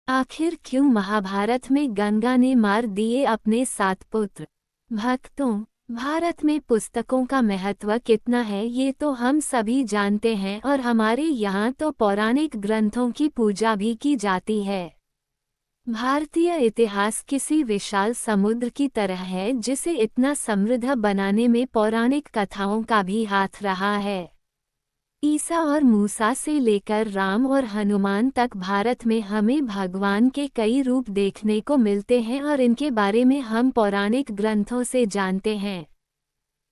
आखिर क्यों महाभारत में गंगा ने मार दिए अपने 7 पुत्र। भक्तों, भारत में पुस्तकों का महत्व कितना है ये तो हम सभी जानते हैं और हमारे यहाँ तो पौराणिक ग्रंथों की पूजा भी की जाती है। भारतीय इतिहास किसी विशाल समुद्र की तरह है जिसे इतना समृद्ध बनाने में पौराणिक कथाओं का भी हाथ रहा है। ईसा और मूसा से लेकर राम और हनुमान तक भारत में हमें भगवान के कई रूप देखने को मिलते हैं और इनके बारे में हम पौराणिक ग्रंथों से जानते हैं।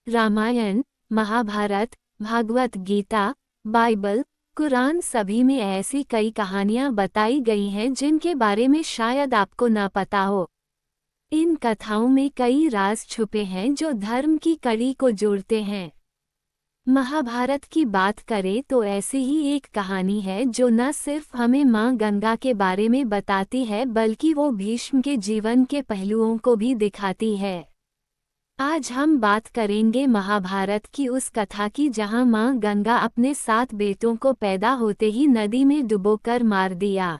रामायण, महाभारत, भगवत गीता, बाइबल, कुरान सभी में ऐसी कई कहानियां बताई गई हैं जिनके बारे में शायद आपको ना पता हो। इन कथाओं में कई राज छुपे हैं जो धर्म की कड़ी को जोड़ते हैं। महाभारत की बात करें तो ऐसी ही एक कहानी है जो न सिर्फ हमें मां गंगा के बारे में बताती है बल्कि वो भीष्म के जीवन के पहलुओं को भी दिखाती है। आज हम बात करेंगे महाभारत की उस कथा की जहां मां गंगा अपने 7 बेटों को पैदा होते ही नदी में डुबोकर मार दिया।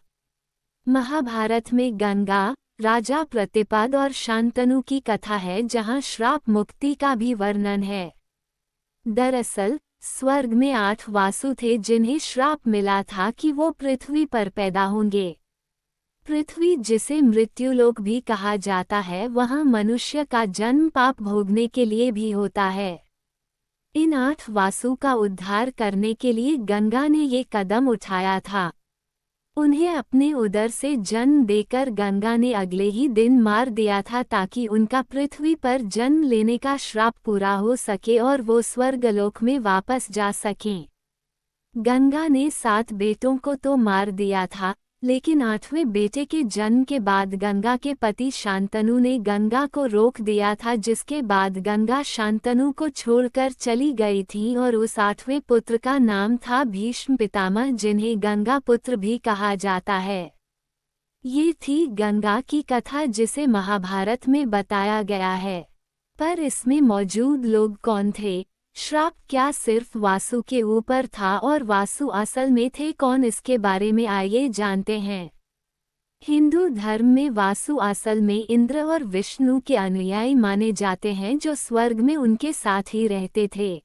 महाभारत में गंगा, राजा प्रतिपद और शांतनु की कथा है जहां श्राप मुक्ति का भी वर्णन है। दरअसल स्वर्ग में 8 वासु थे जिन्हें श्राप मिला था कि वो पृथ्वी पर पैदा होंगे। पृथ्वी जिसे मृत्युलोक भी कहा जाता है वहां मनुष्य का जन्म पाप भोगने के लिए भी होता है। इन 8 वासु का उद्धार करने के लिए गंगा ने ये कदम उठाया था। उन्हें अपने उदर से जन्म देकर गंगा ने अगले ही दिन मार दिया था ताकि उनका पृथ्वी पर जन्म लेने का श्राप पूरा हो सके और वो स्वर्गलोक में वापस जा सकें। गंगा ने 7 बेटों को तो मार दिया था, लेकिन 8वें बेटे के जन्म के बाद गंगा के पति शांतनु ने गंगा को रोक दिया था, जिसके बाद गंगा शांतनु को छोड़कर चली गई थी और उस 8वें पुत्र का नाम था भीष्म पितामह, जिन्हें गंगा पुत्र भी कहा जाता है। ये थी गंगा की कथा जिसे महाभारत में बताया गया है। पर इसमें मौजूद लोग कौन थे? श्राप क्या सिर्फ वासु के ऊपर था और वासु असल में थे कौन, इसके बारे में आइए जानते हैं। हिंदू धर्म में वासु असल में इंद्र और विष्णु के अनुयायी माने जाते हैं जो स्वर्ग में उनके साथ ही रहते थे।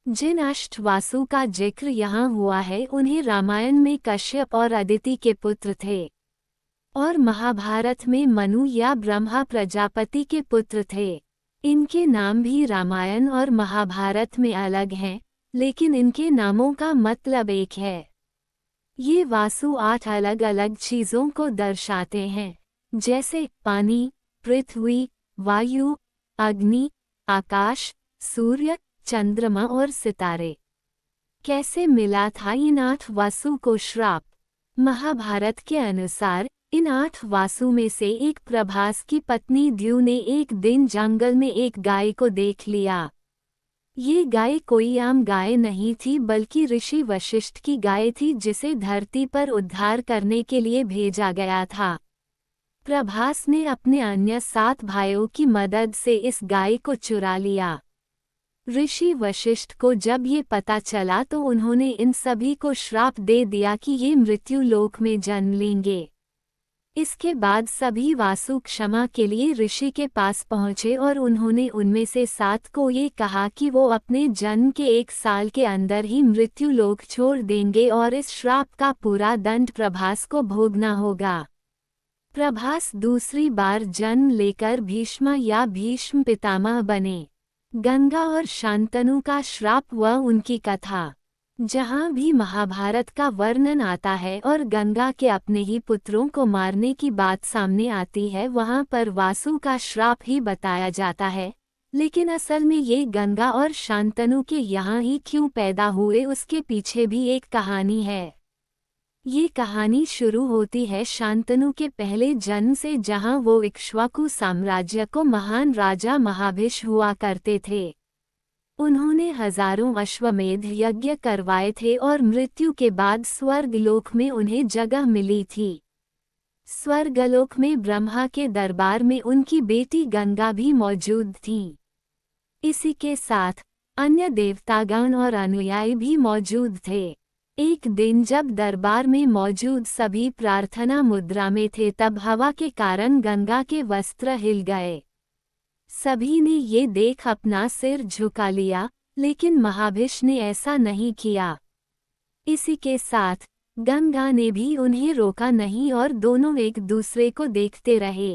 जिन अष्ट वासु का जिक्र यहाँ हुआ है उन्हें रामायण में कश्यप और अदिति के पुत्र थे और महाभारत में मनु या ब्रह्मा प्रजापति के पुत्र थे। इनके नाम भी रामायण और महाभारत में अलग हैं, लेकिन इनके नामों का मतलब एक है। ये वासु 8 अलग अलग चीजों को दर्शाते हैं, जैसे पानी, पृथ्वी, वायु, अग्नि, आकाश, सूर्य, चंद्रमा और सितारे। कैसे मिला था इन 8 वासु को श्राप? महाभारत के अनुसार इन 8 वासु में से एक प्रभास की पत्नी द्यू ने एक दिन जंगल में एक गाय को देख लिया। ये गाय कोई आम गाय नहीं थी बल्कि ऋषि वशिष्ठ की गाय थी जिसे धरती पर उद्धार करने के लिए भेजा गया था। प्रभास ने अपने अन्य 7 भाइयों की मदद से इस गाय को चुरा लिया। ऋषि वशिष्ठ को जब ये पता चला तो उन्होंने इन सभी को श्राप दे दिया कि ये मृत्यु लोक में जन्म लेंगे। इसके बाद सभी वासु क्षमा के लिए ऋषि के पास पहुँचे और उन्होंने उनमें से 7 को ये कहा कि वो अपने जन्म के 1 साल के अंदर ही मृत्यु लोक छोड़ देंगे और इस श्राप का पूरा दंड प्रभास को भोगना होगा। प्रभास दूसरी बार जन्म लेकर भीष्म या भीष्म पितामह बने। गंगा और शांतनु का श्राप व उनकी कथा। जहाँ भी महाभारत का वर्णन आता है और गंगा के अपने ही पुत्रों को मारने की बात सामने आती है वहाँ पर वासु का श्राप ही बताया जाता है, लेकिन असल में ये गंगा और शांतनु के यहाँ ही क्यों पैदा हुए उसके पीछे भी एक कहानी है। ये कहानी शुरू होती है शांतनु के पहले जन्म से, जहाँ वो इक्ष्वाकु साम्राज्य को महान राजा महाभिष हुआ करते थे। उन्होंने हजारों अश्वमेध यज्ञ करवाए थे और मृत्यु के बाद स्वर्गलोक में उन्हें जगह मिली थी। स्वर्गलोक में ब्रह्मा के दरबार में उनकी बेटी गंगा भी मौजूद थी। इसी के साथ अन्य देवतागण और अनुयायी भी मौजूद थे। एक दिन जब दरबार में मौजूद सभी प्रार्थना मुद्रा में थे तब हवा के कारण गंगा के वस्त्र हिल गए। सभी ने ये देख अपना सिर झुका लिया, लेकिन महाभिष ने ऐसा नहीं किया। इसी के साथ गंगा ने भी उन्हें रोका नहीं और दोनों एक दूसरे को देखते रहे।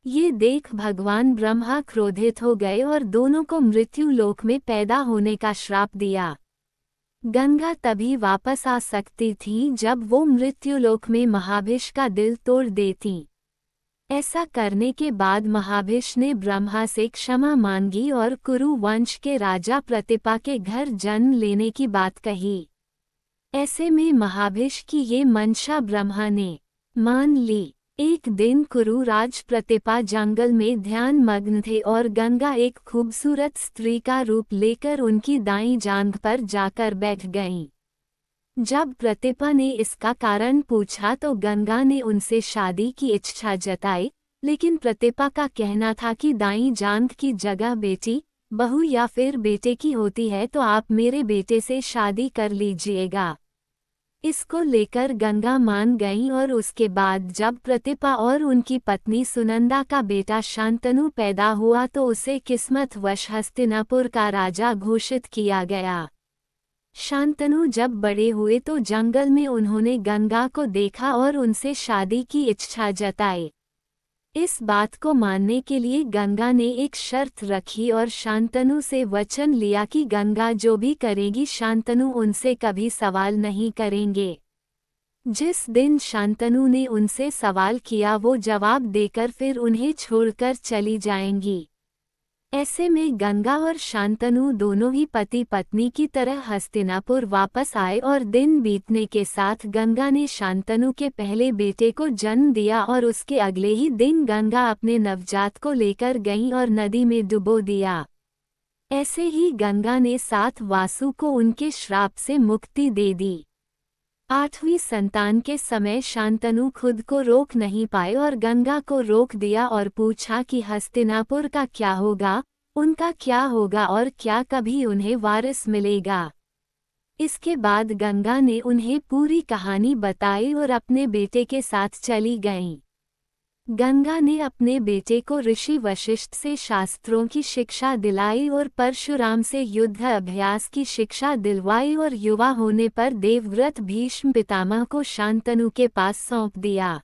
ये देख भगवान ब्रह्मा क्रोधित हो गए और दोनों को मृत्यु लोक में पैदा होने का श्राप दिया। गंगा तभी वापस आ सकती थी जब वो मृत्युलोक में महाभिष का दिल तोड़ देती। ऐसा करने के बाद महाभिष ने ब्रह्मा से क्षमा मांगी और कुरु वंश के राजा प्रतिपा के घर जन्म लेने की बात कही। ऐसे में महाभिष की ये मंशा ब्रह्मा ने मान ली। एक दिन कुरुराज प्रतिपा जंगल में ध्यान मग्न थे और गंगा एक खूबसूरत स्त्री का रूप लेकर उनकी दाईं जांघ पर जाकर बैठ गईं। जब प्रतिपा ने इसका कारण पूछा तो गंगा ने उनसे शादी की इच्छा जताई, लेकिन प्रतिपा का कहना था कि दाईं जांघ की जगह बेटी, बहू या फिर बेटे की होती है तो आप मेरे बेटे से शादी कर लीजिएगा। इसको लेकर गंगा मान गईं और उसके बाद जब प्रतिपा और उनकी पत्नी सुनंदा का बेटा शांतनु पैदा हुआ तो उसे किस्मतवश हस्तिनापुर का राजा घोषित किया गया। शांतनु जब बड़े हुए तो जंगल में उन्होंने गंगा को देखा और उनसे शादी की इच्छा जताई। इस बात को मानने के लिए गंगा ने एक शर्त रखी और शांतनु से वचन लिया कि गंगा जो भी करेगी शांतनु उनसे कभी सवाल नहीं करेंगे। जिस दिन शांतनु ने उनसे सवाल किया वो जवाब देकर फिर उन्हें छोड़कर चली जाएंगी। ऐसे में गंगा और शांतनु दोनों ही पति पत्नी की तरह हस्तिनापुर वापस आए और दिन बीतने के साथ गंगा ने शांतनु के पहले बेटे को जन्म दिया और उसके अगले ही दिन गंगा अपने नवजात को लेकर गईं और नदी में डुबो दिया। ऐसे ही गंगा ने 7 वासु को उनके श्राप से मुक्ति दे दी। 8वीं संतान के समय शांतनु खुद को रोक नहीं पाए और गंगा को रोक दिया और पूछा कि हस्तिनापुर का क्या होगा, उनका क्या होगा और क्या कभी उन्हें वारिस मिलेगा। इसके बाद गंगा ने उन्हें पूरी कहानी बताई और अपने बेटे के साथ चली गईं। गंगा ने अपने बेटे को ऋषि वशिष्ठ से शास्त्रों की शिक्षा दिलाई और परशुराम से युद्ध अभ्यास की शिक्षा दिलवाई और युवा होने पर देवव्रत भीष्म पितामह को शांतनु के पास सौंप दिया।